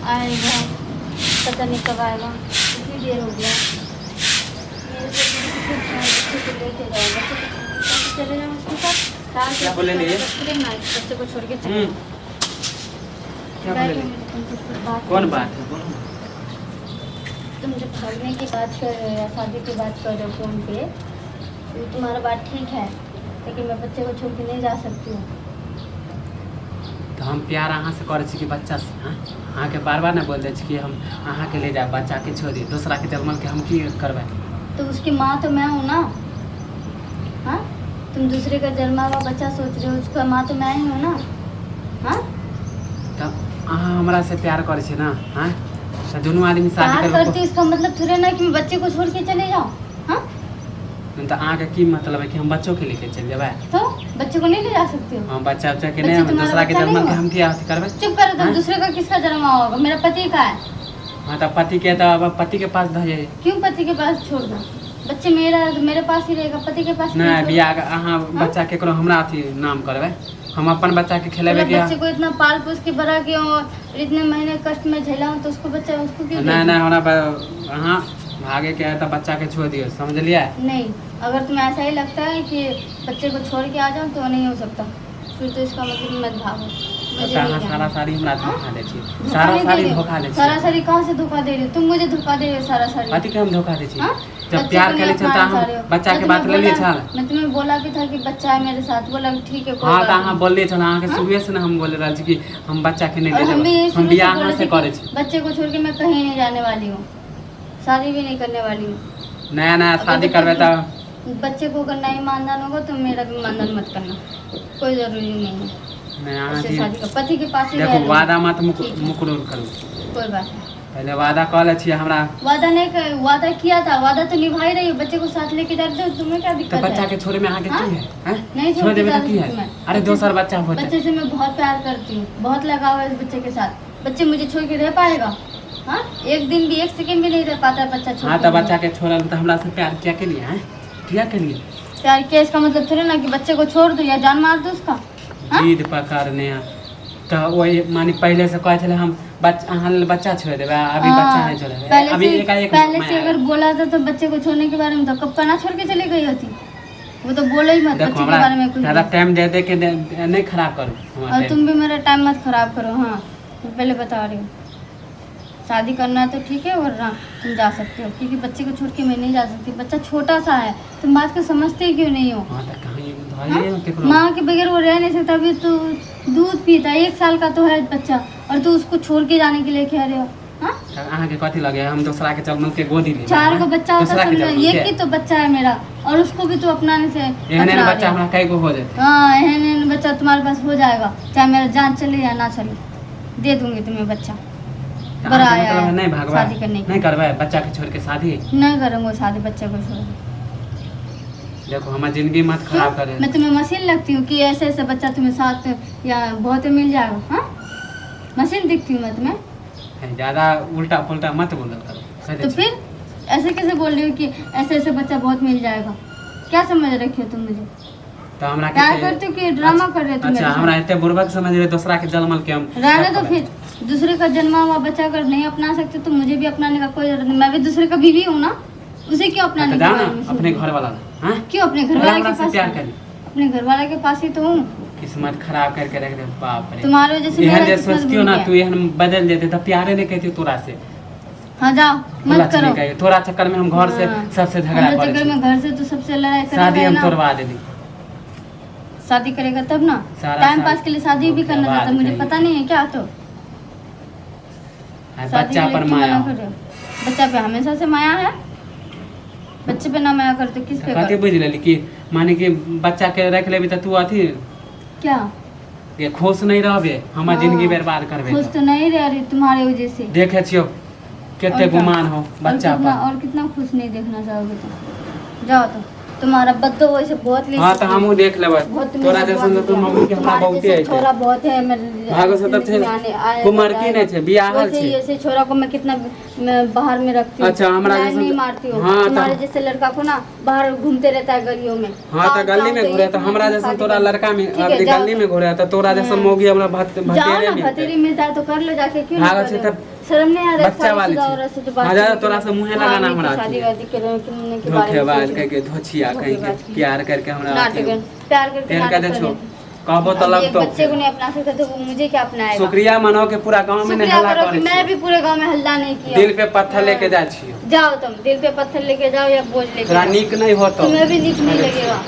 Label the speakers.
Speaker 1: आएगा, पता नहीं कब आएगा, इतनी देर हो गया। मेरे को लेके जाओ, चले जाओ उसके साथ।
Speaker 2: क्या बोले नहीं?
Speaker 1: बच्चे को छोड़ के चले।
Speaker 2: क्या बोले? कौन बात है? बोलो।
Speaker 1: तुम जब भागने की बात कर रहे हो या शादी की बात कर रहे हो फोन पे, तो तुम्हारा बात ठीक है, लेकिन मैं बच्चे को छोड़ के नहीं जा सकती हूँ।
Speaker 2: तो हम प्यार अहाँ से करे कि बच्चा से, हाँ अहाँ के बार बार ना बोल दे कि हम अहाँ के ले जाए, बच्चा के छोड़ी दूसरा के जन्म के हम की करवाए।
Speaker 1: तो उसकी माँ तो मैं हूँ ना। हाँ, तुम दूसरे का जन्मा हुआ बच्चा सोच रहे हो, उसका माँ तो मैं ही हूँ ना। हाँ,
Speaker 2: तब अहाँ हमरा से प्यार करे छी ना? हाँ, तो दोनों आदमी शादी
Speaker 1: प्यार करती, इसका मतलब थोड़े ना कि मैं बच्चे को छोड़ के चले जाऊँ। हाँ,
Speaker 2: तो अहाँ के की मतलब है कि हम बच्चों के लेके चल जाए?
Speaker 1: तो बच्चे को नहीं ले जा सकती हो?
Speaker 2: हम बच्चा के
Speaker 1: बच्चे
Speaker 2: नहीं, हम
Speaker 1: तुम्हारा
Speaker 2: दूसरा के
Speaker 1: बच्चा
Speaker 2: जन्म
Speaker 1: नहीं
Speaker 2: के
Speaker 1: हुआ?
Speaker 2: हम क्या करवे?
Speaker 1: चुप करो तुम।
Speaker 2: हाँ?
Speaker 1: दूसरे का किसका जन्म होगा? मेरा पति का है।
Speaker 2: हाँ, तो पति के, तो अब पति के पास ध जाइए।
Speaker 1: क्यों पति के पास छोड़ दो? बच्चे मेरे पास ही रहेगा, पति के पास
Speaker 2: नहीं,
Speaker 1: क्यों छोड़?
Speaker 2: बियाह अहाँ बच्चा केकरो हमरा अथी नाम करवे, हम अपन बच्चा के खिलेबे
Speaker 1: मतलब
Speaker 2: के।
Speaker 1: बच्चे को इतना पाल पोस के बड़ा किया और इतने महीने कष्ट में झेला हूँ, तो उसको बच्चा उसको क्यों
Speaker 2: नहीं
Speaker 1: दे
Speaker 2: नहीं, हमरा हाँ भागे के है तो बच्चा के छोड़ दियो, समझ लिया?
Speaker 1: दूँ? नहीं, अगर तुम्हें ऐसा ही लगता है कि बच्चे को छोड़ के आ जाऊँ तो नहीं हो सकता, फिर तो इसका मतलब मत भागो। मुझे
Speaker 2: तो
Speaker 1: नहीं
Speaker 2: अहाँ
Speaker 1: जाना।
Speaker 2: सारा साड़ी हमरा
Speaker 1: हाँ?
Speaker 2: धोखा दे छी,
Speaker 1: धोखा
Speaker 2: सारा
Speaker 1: नहीं दे
Speaker 2: साड़ी
Speaker 1: रही हो।
Speaker 2: धोखा दे छी।
Speaker 1: सारा साड़ी कहाँ से धोखा दे रही हो? तुम मुझे धोखा दे रही हो सारा साड़ी।
Speaker 2: पति के हम धोखा दे छी?
Speaker 1: हाँ?
Speaker 2: जब
Speaker 1: बच्चे
Speaker 2: प्यार
Speaker 1: को
Speaker 2: के
Speaker 1: नहीं
Speaker 2: लिए चलता
Speaker 1: अपनाना
Speaker 2: हम
Speaker 1: चाह रहे हो।
Speaker 2: बच्चा
Speaker 1: मैं
Speaker 2: के बात ले
Speaker 1: तुम्हें
Speaker 2: लिए
Speaker 1: बोला-
Speaker 2: छल।
Speaker 1: मैं तुम्हें बोला भी था कि बच्चा है मेरे साथ, बोला ठीक है कोई
Speaker 2: हाँ,
Speaker 1: बात
Speaker 2: तो अहाँ
Speaker 1: नहीं।
Speaker 2: बोल छल, अहाँ के
Speaker 1: हाँ?
Speaker 2: शुरुए से ना हम बोल रहे कि हम बच्चा के नहीं
Speaker 1: और हम भी
Speaker 2: ले
Speaker 1: यही
Speaker 2: हम
Speaker 1: शुरू से
Speaker 2: बियाह
Speaker 1: बोले
Speaker 2: अहाँ
Speaker 1: थे
Speaker 2: से
Speaker 1: कि
Speaker 2: करे छी।
Speaker 1: बच्चे को छोड़ के मैं कहीं नहीं जाने वाली हूँ, शादी भी नहीं करने वाली हूँ।
Speaker 2: नया नया
Speaker 1: अगर
Speaker 2: शादी
Speaker 1: बच्चे
Speaker 2: करवे
Speaker 1: को-
Speaker 2: तो
Speaker 1: बच्चे को अगर नहीं मानदान होगा तो मेरा भी मानदान मत करना, कोई जरूरी नहीं है।
Speaker 2: नया
Speaker 1: उससे शादी का पति के पास ही
Speaker 2: देखो
Speaker 1: रह लो।
Speaker 2: वादा मत
Speaker 1: ठीक है।
Speaker 2: मुकरूर करू।
Speaker 1: कोई बात नहीं।
Speaker 2: पहले वादा कह ले छी हमरा,
Speaker 1: वादा नहीं कर, वादा किया था, वादा तो निभा ही रही हो। बच्चे को साथ लेके जाते हो, तुम्हें क्या
Speaker 2: तो
Speaker 1: दिक्कत
Speaker 2: बच्चा
Speaker 1: है?
Speaker 2: के छोड़े में आगे
Speaker 1: हाँ?
Speaker 2: की है? हैं?
Speaker 1: नहीं
Speaker 2: छोड़
Speaker 1: छोड़
Speaker 2: देवे
Speaker 1: के
Speaker 2: तो की
Speaker 1: जा
Speaker 2: है?
Speaker 1: सकती मैं।
Speaker 2: अरे दोसर बच्चा होता
Speaker 1: बच्चे से मैं बहुत प्यार करती हूँ, बहुत लगाव है इस बच्चे के साथ। बच्चे मुझे छोड़ के रह पाएगा? हाँ, एक दिन भी, एक सेकंड भी नहीं रह पाता है बच्चा छोड़
Speaker 2: हाँ,
Speaker 1: के।
Speaker 2: तो बच्चा के छोड़ल तो हमरा से प्यार क्या के लिए है? क्या के लिए?
Speaker 1: प्यार किया इसका मतलब थोड़ी ना कि बच्चे को छोड़ दो या जान मार दो उसका। हाँ?
Speaker 2: जीद पकड़ने तो वही मानी पहले से कहे थे हम बच्चा छोड़ देवे, अभी बच्चा नहीं छोड़े। अभी एकाएक
Speaker 1: पहले से अगर बोला था तो बच्चे को छोड़ने के बारे में तो कब का ना छोड़ के चली गई होती। वो तो बोले ही मत
Speaker 2: देखो
Speaker 1: बच्चे के बारे में कुछ
Speaker 2: ज्यादा
Speaker 1: भी।
Speaker 2: टाइम दे दे के नहीं खराब करो
Speaker 1: और तुम भी मेरा टाइम मत खराब करो। हाँ, मैं पहले बता रही हूँ, शादी करना है तो ठीक है, वरना तुम जा सकते हो, क्योंकि बच्चे को छोड़ के मैं नहीं जा सकती। बच्चा छोटा सा है, तुम बात को समझते क्यों नहीं हो? माँ के बगैर वो रह नहीं सकता। अभी तो दूध पीता है, 1 साल का तो है बच्चा, और तू उसको छोड़ के जाने के लिए कह रहे हो? हाँ,
Speaker 2: अहाँ के कथी लगे हम दूसरा के जन्म के गोदी ले
Speaker 1: 4 को बच्चा होता
Speaker 2: दूसरा के
Speaker 1: समझो,
Speaker 2: जन्म
Speaker 1: ये
Speaker 2: के
Speaker 1: की तो बच्चा है मेरा, और उसको भी तो अपनाने से
Speaker 2: एहन
Speaker 1: कतरा
Speaker 2: बच्चा
Speaker 1: रहे हो।
Speaker 2: हमरा कई गो हो जाते।
Speaker 1: हाँ, एहन बच्चा तुम्हारे पास हो जाएगा, चाहे मेरा जान चले या ना चले, दे दूंगी तुम्हें बच्चा। बड़ा आया
Speaker 2: मतलब
Speaker 1: है
Speaker 2: नहीं भागवा,
Speaker 1: शादी करने की।
Speaker 2: नहीं करवाए बच्चा के छोड़ के शादी।
Speaker 1: नहीं करूँगा शादी बच्चे को छोड़।
Speaker 2: देखो हमारी जिंदगी मत खराब करे।
Speaker 1: मैं तुम्हें मशीन लगती हूँ कि ऐसे ऐसे बच्चा तुम्हें साथ या बहुत मिल जाएगा? हाँ, मशीन दिखती हूँ मैं तुम्हें?
Speaker 2: ज्यादा उल्टा पुल्टा मत बोल करो।
Speaker 1: तो फिर ऐसे कैसे बोल रही हो कि ऐसे ऐसे बच्चा बहुत मिल जाएगा? क्या समझ रखे हो तुम मुझे?
Speaker 2: तो हमरा
Speaker 1: प्यार करते हो कि ड्रामा कर रहे हो तुम?
Speaker 2: अच्छा, हमरा इतने बुर्बक समझ रहे दूसरा के जन्मल के हम
Speaker 1: रहने दो फिर। दूसरे का जन्मा हुआ बच्चा अगर नहीं अपना सकते तो मुझे भी अपनाने का कोई जरूरत नहीं। मैं भी दूसरे का बीवी हूँ ना, उसे क्यों अपनाने
Speaker 2: जाओ
Speaker 1: का?
Speaker 2: ना अपने घर वाला। हाँ,
Speaker 1: क्यों अपने घर वाले के पास?
Speaker 2: प्यार करी,
Speaker 1: अपने घर वाले के पास ही तो हूँ।
Speaker 2: किस्मत खराब करके रख दे। बाप रे,
Speaker 1: तुम्हारे वजह से
Speaker 2: एहन
Speaker 1: मेरा
Speaker 2: जे
Speaker 1: किस्मत
Speaker 2: सोचतियो
Speaker 1: बन
Speaker 2: ना
Speaker 1: गया।
Speaker 2: तू एहन बदल देते तो प्यारे नहीं कहती तोरा से।
Speaker 1: हाँ, जाओ मत करो।
Speaker 2: तोरा चक्कर में हम घर से
Speaker 1: हाँ।
Speaker 2: सबसे झगड़ा
Speaker 1: हमारे
Speaker 2: करे
Speaker 1: चक्कर
Speaker 2: छी।
Speaker 1: में घर से तो सबसे लड़ाई करेगा
Speaker 2: शादी हम
Speaker 1: ना।
Speaker 2: तोड़वा देली।
Speaker 1: शादी करेगा तब ना।
Speaker 2: सारा
Speaker 1: टाइम
Speaker 2: साल-
Speaker 1: पास के लिए शादी भी करना
Speaker 2: बात
Speaker 1: चाहता, मुझे
Speaker 2: कही।
Speaker 1: पता नहीं है क्या? तो शादी
Speaker 2: बच्चा
Speaker 1: के
Speaker 2: पर
Speaker 1: लिए क्यों
Speaker 2: माया
Speaker 1: मना कर रहे हो? बच्चा पे हमेशा से माया है। बच्चे पे ना माया करते किस पे
Speaker 2: कथी
Speaker 1: कर?
Speaker 2: बुझ लेली कि माने कि बच्चा के रख लेबी त तू अथी
Speaker 1: क्या
Speaker 2: ये खुश नहीं रहबे, हमर
Speaker 1: हाँ।
Speaker 2: जिंदगी बर्बाद करबे।
Speaker 1: खुश तो नहीं रह रही तुम्हारे वजह से।
Speaker 2: देखे छियो केते
Speaker 1: और क्या?
Speaker 2: गुमान हो बच्चा पर।
Speaker 1: और कितना खुश नहीं देखना चाहोगे तुम? जाओ तो तुम्हारा बद्दो वैसे बहुत ले
Speaker 2: हां त हमहू देख लेबै।
Speaker 1: बहुत
Speaker 2: तोरा जैसन तो मम्मी के हमरा बहुते है।
Speaker 1: छोरा बहुत है
Speaker 2: भागो से तब थे कुमार की नहीं छे, बियाहल छे।
Speaker 1: ऐसे छोरा को मैं कितना मैं बाहर में रखती हूँ।
Speaker 2: अच्छा, हमरा
Speaker 1: लाइन
Speaker 2: जैसन-
Speaker 1: नहीं मारती हूँ।
Speaker 2: हाँ, तो-
Speaker 1: तुम्हारे जैसे लड़का को ना बाहर घूमते रहता है गलियों में।
Speaker 2: हां त गली में घुरे त हमरा जैसन तोरा लड़का में अब गली में घुरे त तोरा जैसन मौगी हमरा
Speaker 1: जाओ
Speaker 2: भतेरे
Speaker 1: ना,
Speaker 2: में
Speaker 1: भतेरी में जाए तो कर लो जाके, क्यों
Speaker 2: भागो
Speaker 1: नहीं
Speaker 2: से
Speaker 1: कर रहे
Speaker 2: तब
Speaker 1: हो? शर्म नहीं आ रहा है
Speaker 2: बच्चा वाली
Speaker 1: शादीशुदा
Speaker 2: चीज।
Speaker 1: औरत से तो बात
Speaker 2: मजा
Speaker 1: करने
Speaker 2: तोरा
Speaker 1: के
Speaker 2: से मुँहे
Speaker 1: लिए। हाँ,
Speaker 2: लगाना
Speaker 1: मैं तो
Speaker 2: हमरा
Speaker 1: शादी
Speaker 2: आती है।
Speaker 1: वादी करने के बारे में
Speaker 2: धोखेबाज
Speaker 1: सोच
Speaker 2: कह
Speaker 1: रही
Speaker 2: के धोछिया कह के
Speaker 1: धोखेबाज की।
Speaker 2: प्यार करके हमरा
Speaker 1: हूँ।
Speaker 2: आती है।
Speaker 1: नाटक प्यार करके
Speaker 2: तेल का
Speaker 1: नाटक
Speaker 2: दे
Speaker 1: कर
Speaker 2: छो
Speaker 1: लेते।
Speaker 2: कहबो तो
Speaker 1: अब
Speaker 2: लग
Speaker 1: एक
Speaker 2: तो
Speaker 1: बच्चे को नहीं अपना सकते तो वो मुझे क्या अपनाएगा।
Speaker 2: शुक्रिया मनाओ के पूरा गांव में नहीं
Speaker 1: शुक्रिया
Speaker 2: हल्ला
Speaker 1: करो कि
Speaker 2: करे
Speaker 1: मैं भी पूरे गांव में हल्ला नहीं किया।
Speaker 2: दिल पे पत्थर लेके जा छियो
Speaker 1: जाओ तुम दिल पे पत्थर लेके जाओ या बोझ लेके
Speaker 2: तोरा
Speaker 1: जाओ।
Speaker 2: नीक नहीं होतो
Speaker 1: तुम्हें भी नीक नहीं लगेगा।